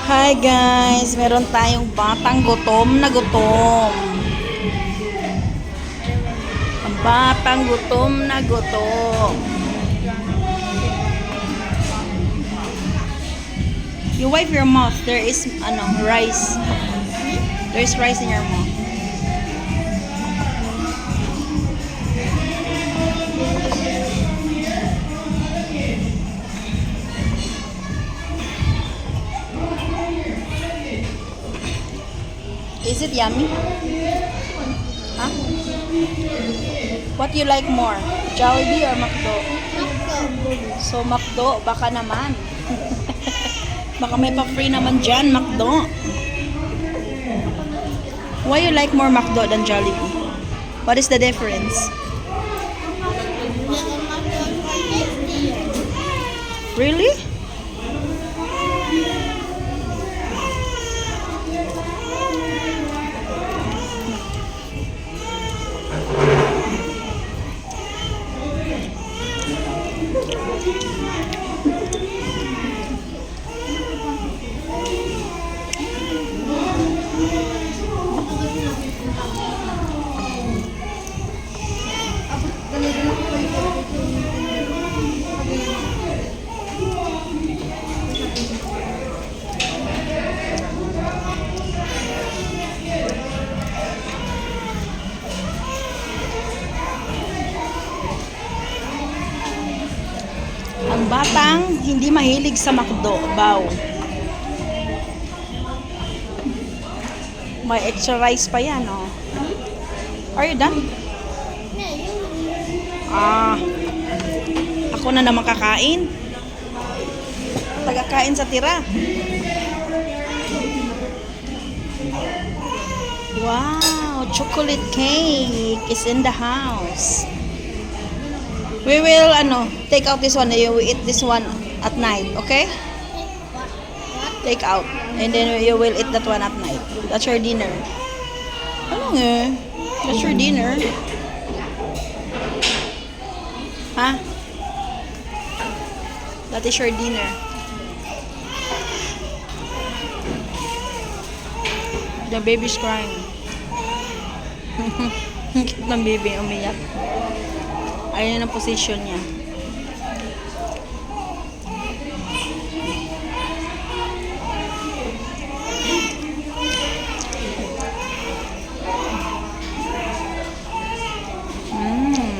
Hi guys, meron tayong batang gutom na gutom. Ang batang gutom na gutom. You wipe your mouth. There is rice. There is rice in your mouth. Is it yummy? Huh? What you like more? Jollibee or McDo? So McDo, baka naman. Baka may pa-free naman dyan, McDo. Why you like more McDo than Jollibee? What is the difference? Really? Ang batang hindi mahilig sa McDo. Baw. May extra rice pa yan, oh. Are you done? Ako na naman kakain. Tagakain sa tira. Wow, chocolate cake is in the house. We will take out this one. You will eat this one at night, okay? Take out. And then you will eat that one at night. That's your dinner. Ano nga? That's your dinner. Huh? That is your dinner. The baby's crying. Cute ng baby, umiyak. Ayun ang position niya.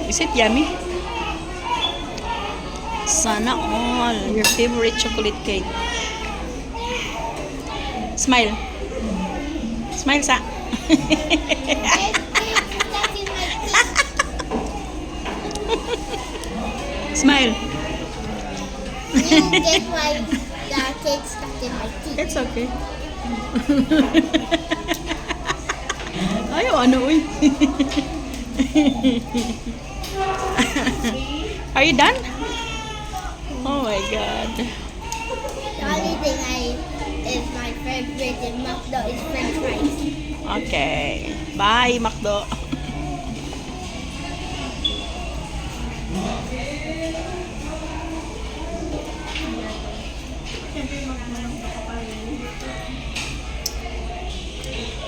Is it yummy? Sana all. Your favorite chocolate cake. Smile. Smile sa. Smile. You get my cake stuck in my teeth. It's okay. Ayaw, uy. Are you done? Oh my God. The only thing is my favorite in McDo is French fries. Okay. Bye, McDo.